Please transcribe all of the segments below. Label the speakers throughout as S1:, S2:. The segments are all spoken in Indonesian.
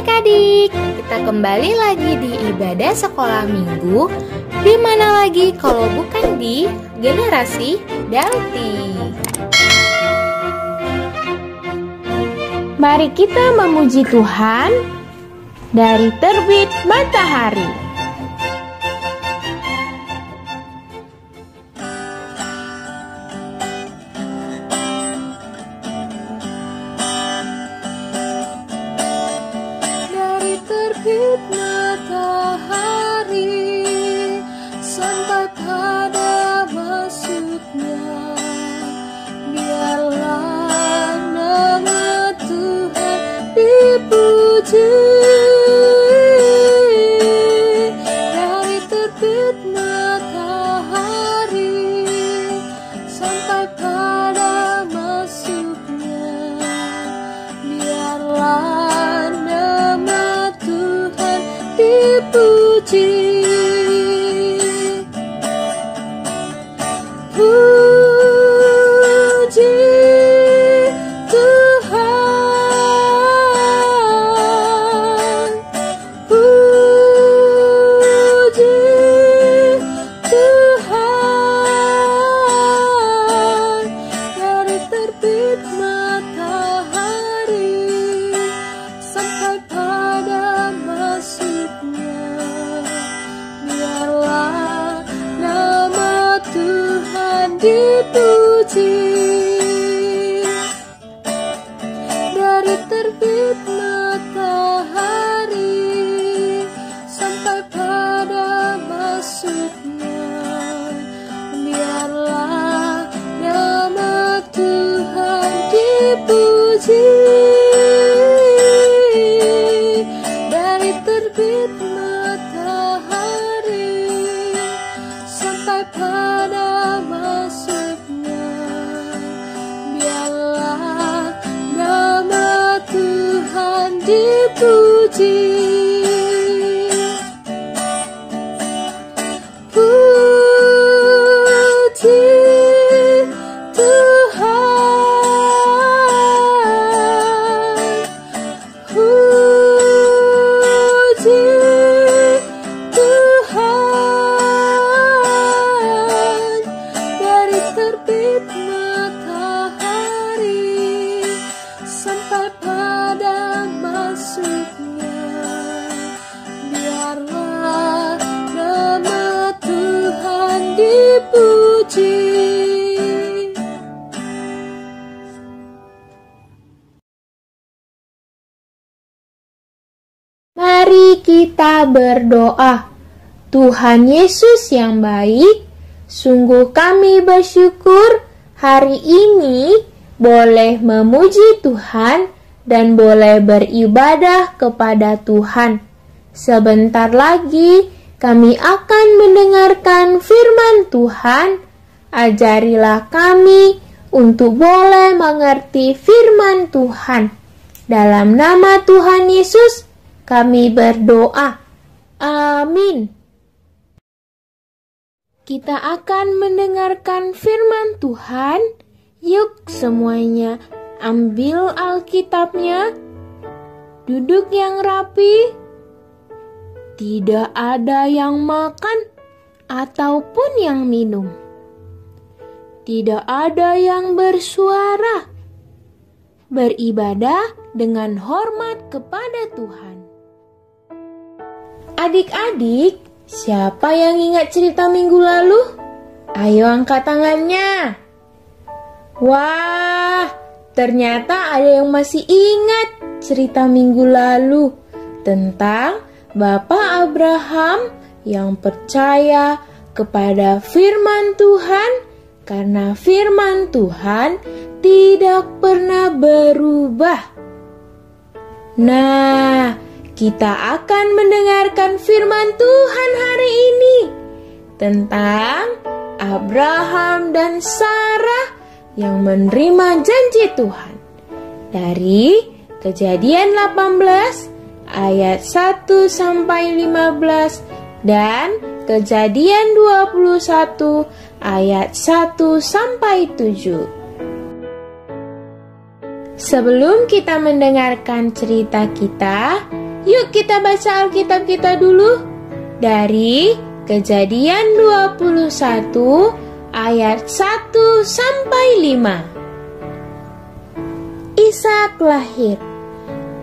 S1: adik-adik, kita kembali lagi di ibadah sekolah minggu. Di mana lagi kalau bukan di Generasi Dalti. Mari kita memuji Tuhan dari terbit matahari. Mari kita berdoa. Tuhan Yesus yang baik, sungguh kami bersyukur hari ini boleh memuji Tuhan dan boleh beribadah kepada Tuhan. Sebentar lagi kami akan mendengarkan firman Tuhan. Ajarilah kami untuk boleh mengerti firman Tuhan. Dalam nama Tuhan Yesus kami berdoa. Amin. Kita akan mendengarkan firman Tuhan. Yuk semuanya ambil Alkitabnya. Duduk yang rapi. Tidak ada yang makan ataupun yang minum. Tidak ada yang bersuara. Beribadah dengan hormat kepada Tuhan. Adik-adik, siapa yang ingat cerita minggu lalu? Ayo angkat tangannya. Wah, ternyata ada yang masih ingat cerita minggu lalu tentang Bapak Abraham yang percaya kepada firman Tuhan karena firman Tuhan tidak pernah berubah. Nah, kita akan mendengarkan firman Tuhan hari ini tentang Abraham dan Sarah yang menerima janji Tuhan. Dari Kejadian 18 ayat 1 sampai 15 dan Kejadian 21 ayat 1 sampai 7. Sebelum kita mendengarkan cerita kita, Yuk kita baca Alkitab kita dulu dari Kejadian 21 ayat 1 sampai 5. Ishak lahir.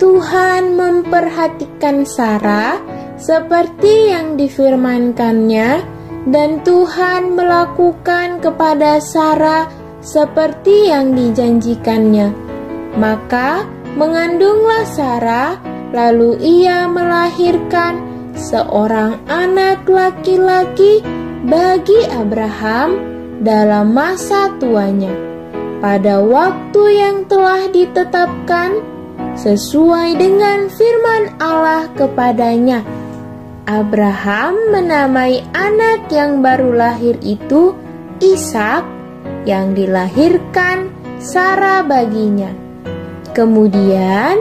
S1: Tuhan memperhatikan Sarah seperti yang difirmankannya, dan Tuhan melakukan kepada Sarah seperti yang dijanjikannya. Maka mengandunglah Sarah, lalu ia melahirkan seorang anak laki-laki bagi Abraham dalam masa tuanya, pada waktu yang telah ditetapkan sesuai dengan firman Allah kepadanya. Abraham menamai anak yang baru lahir itu Ishak, yang dilahirkan Sarah baginya. Kemudian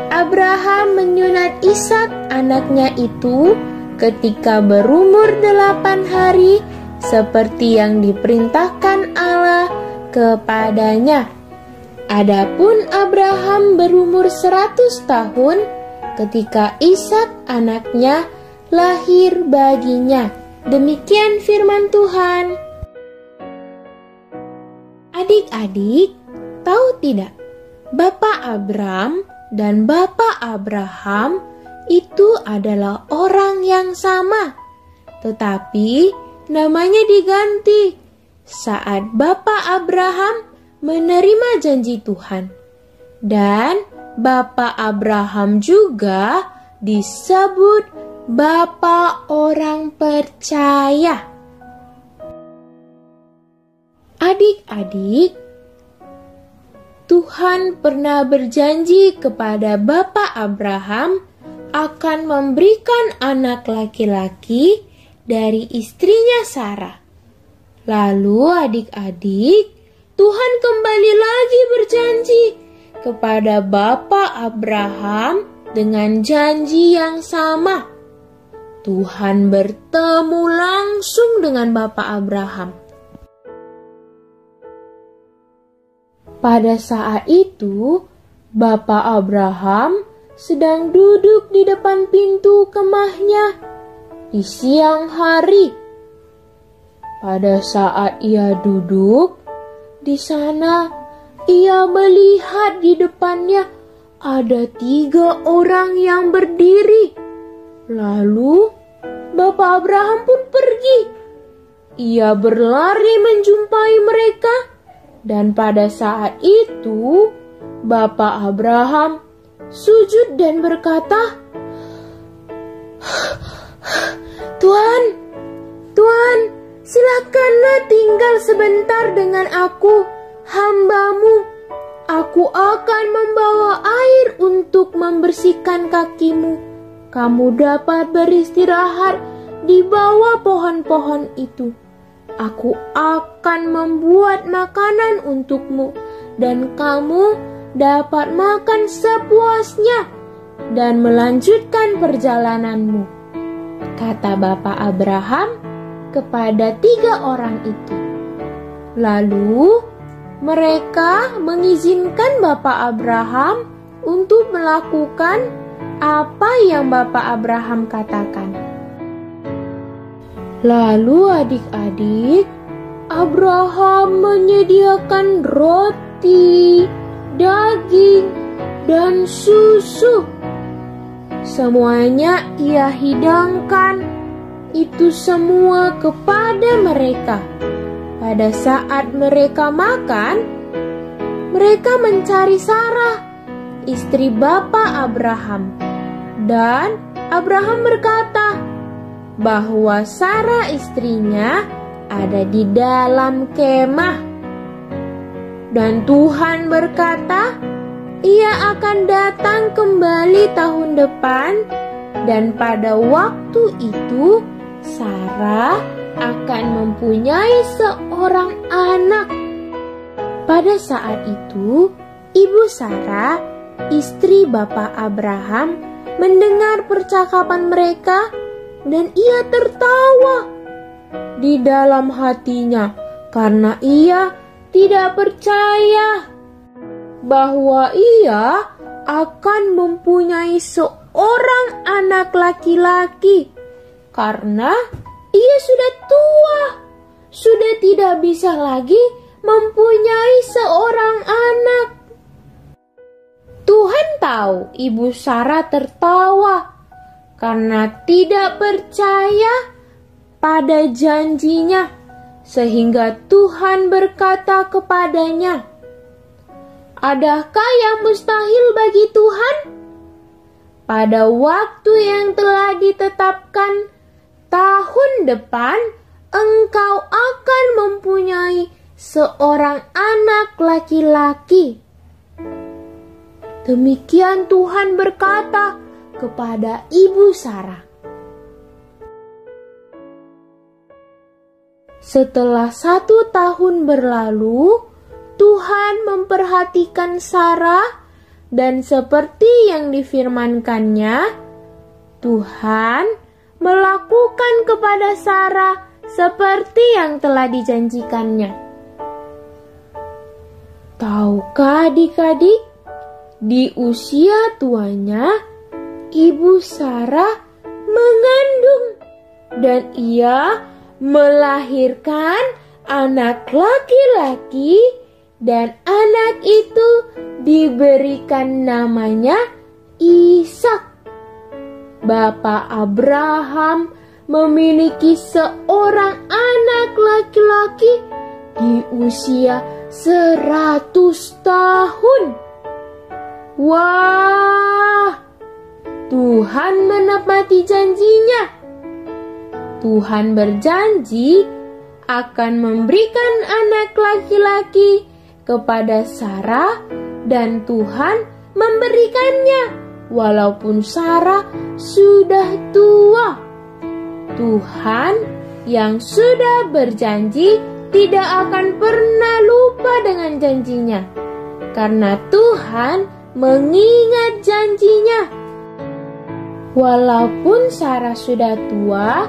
S1: Abraham menyunat Ishak anaknya itu ketika berumur 8 hari, seperti yang diperintahkan Allah kepadanya. Adapun Abraham berumur 100 tahun ketika Ishak anaknya lahir baginya. Demikian firman Tuhan. Adik-adik, tahu tidak? Bapak Abram dan Bapak Abraham itu adalah orang yang sama, tetapi namanya diganti saat Bapak Abraham menerima janji Tuhan. Dan Bapak Abraham juga disebut Bapak orang percaya. Adik-adik, Tuhan pernah berjanji kepada Bapak Abraham akan memberikan anak laki-laki dari istrinya Sarah. Lalu adik-adik, Tuhan kembali lagi berjanji kepada Bapak Abraham dengan janji yang sama. Tuhan bertemu langsung dengan Bapak Abraham. Pada saat itu, Bapak Abraham sedang duduk di depan pintu kemahnya di siang hari. Pada saat ia duduk di sana, ia melihat di depannya ada 3 orang yang berdiri. Lalu Bapak Abraham pun pergi. Ia berlari menjumpai mereka. Dan pada saat itu, Bapak Abraham sujud dan berkata, Tuhan, silakanlah tinggal sebentar dengan aku, hamba-Mu. Aku akan membawa air untuk membersihkan kakimu. Kamu dapat beristirahat di bawah pohon-pohon itu. Aku akan membuat makanan untukmu, dan kamu dapat makan sepuasnya dan melanjutkan perjalananmu, kata Bapak Abraham kepada 3 orang itu. Lalu mereka mengizinkan Bapak Abraham untuk melakukan apa yang Bapak Abraham katakan. Lalu adik-adik, Abraham menyediakan roti, daging, dan susu. Semuanya ia hidangkan itu semua kepada mereka. Pada saat mereka makan, mereka mencari Sarah, istri Bapak Abraham. Dan Abraham berkata bahwa Sarah istrinya ada di dalam kemah. Dan Tuhan berkata, ia akan datang kembali tahun depan, dan pada waktu itu Sarah akan mempunyai seorang anak. Pada saat itu, ibu Sarah, istri Bapak Abraham, mendengar percakapan mereka, dan ia tertawa di dalam hatinya karena ia tidak percaya bahwa ia akan mempunyai seorang seorang anak laki-laki, karena ia sudah tua, sudah tidak bisa lagi mempunyai seorang anak. Tuhan tahu Ibu Sarah tertawa karena tidak percaya pada janjinya, sehingga Tuhan berkata kepadanya, "Adakah yang mustahil bagi Tuhan? Pada waktu yang telah ditetapkan, tahun depan engkau akan mempunyai seorang anak laki-laki." Demikian Tuhan berkata kepada Ibu Sarah. Setelah 1 tahun berlalu, Tuhan memperhatikan Sarah, dan seperti yang difirmankannya, Tuhan melakukan kepada Sarah seperti yang telah dijanjikannya. Tahukah adik-adik, di usia tuanya, Ibu Sarah mengandung dan ia melahirkan anak laki-laki, dan anak itu diberikan namanya Ishak. Bapak Abraham memiliki seorang anak laki-laki di usia 100 tahun. Wah, Tuhan menepati janjinya. Tuhan berjanji akan memberikan anak laki-laki kepada Sarah, dan Tuhan memberikannya walaupun Sarah sudah tua. Tuhan yang sudah berjanji tidak akan pernah lupa dengan janjinya, karena Tuhan mengingat janjinya. Walaupun Sarah sudah tua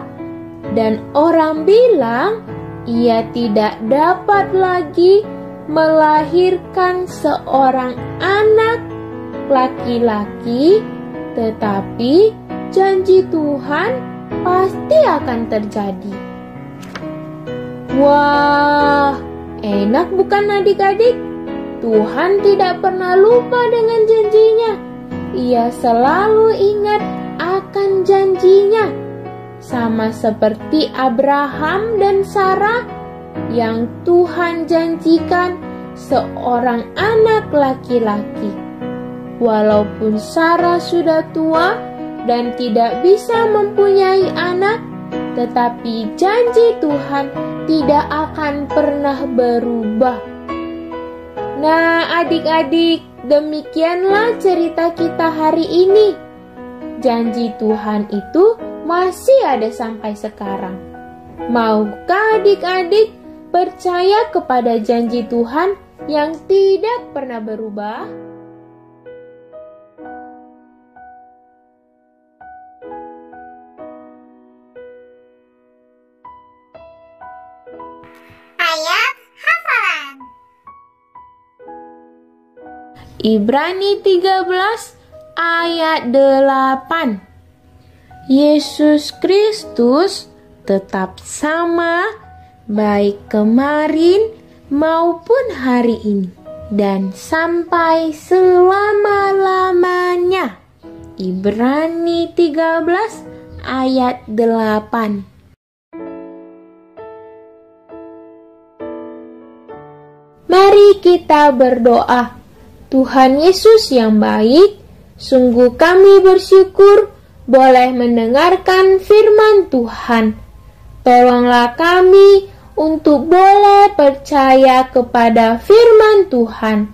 S1: dan orang bilang ia tidak dapat lagi melahirkan seorang anak laki-laki, tetapi janji Tuhan pasti akan terjadi. Wah, enak bukan adik-adik? Tuhan tidak pernah lupa dengan janjinya. Ia selalu ingat akan janjinya. Sama seperti Abraham dan Sarah yang Tuhan janjikan seorang anak laki-laki. Walaupun Sarah sudah tua dan tidak bisa mempunyai anak, tetapi janji Tuhan tidak akan pernah berubah. Nah, adik-adik, demikianlah cerita kita hari ini. Janji Tuhan itu masih ada sampai sekarang. Maukah adik-adik percaya kepada janji Tuhan yang tidak pernah berubah?
S2: Ayat hafalan.
S1: Ibrani 13 ayat 8. Yesus Kristus tetap sama baik kemarin maupun hari ini dan sampai selama-lamanya. Ibrani 13 ayat 8. Mari kita berdoa. Tuhan Yesus yang baik, sungguh kami bersyukur boleh mendengarkan firman Tuhan. Tolonglah kami untuk boleh percaya kepada firman Tuhan,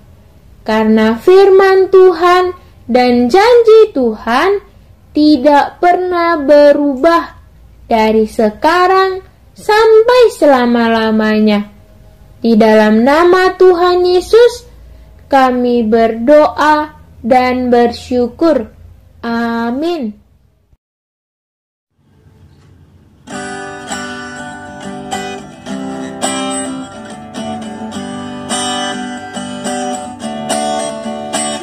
S1: karena firman Tuhan dan janji Tuhan tidak pernah berubah dari sekarang sampai selama-lamanya. Di dalam nama Tuhan Yesus, kami berdoa dan bersyukur. Amin.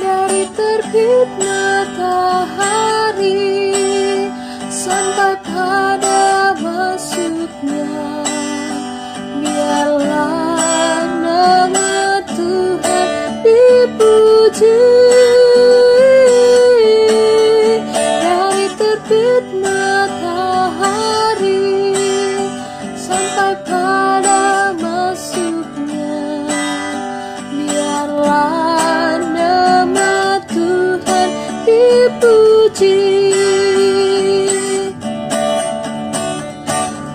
S1: Dari terbit matahari
S3: sampai pada masuknya. Biarlah nama Tuhan dipuji. Dari terbit matahari sampai pada masuknya. Biarlah nama Tuhan dipuji.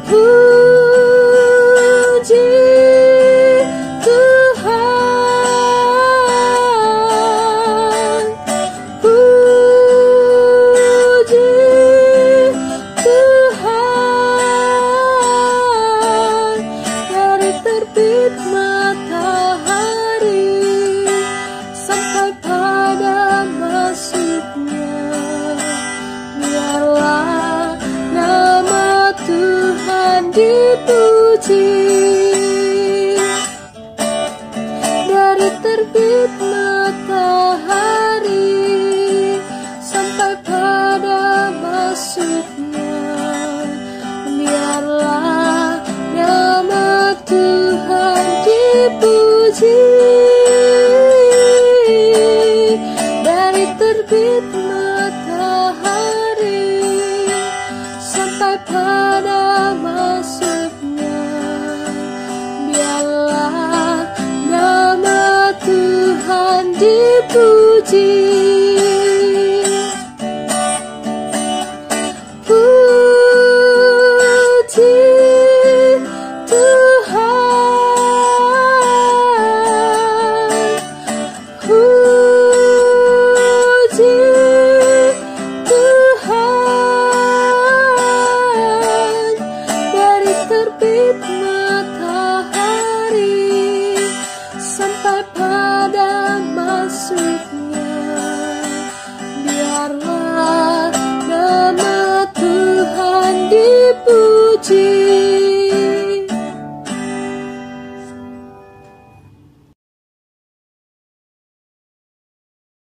S3: Puji Tuhan, puji Tuhan. Dari terbit matahari sampai pada masuknya. Biarlah nama Tuhan dipuji. Dari terbit matahari sampai pada masuknya. Biarlah nama Tuhan dipuji. Dari terbit matahari sampai pada masuknya. Biarlah nama Tuhan dipuji. Puji Tuhan, puji Tuhan. Dari terbit matahari sampai pada masuknya. Biarlah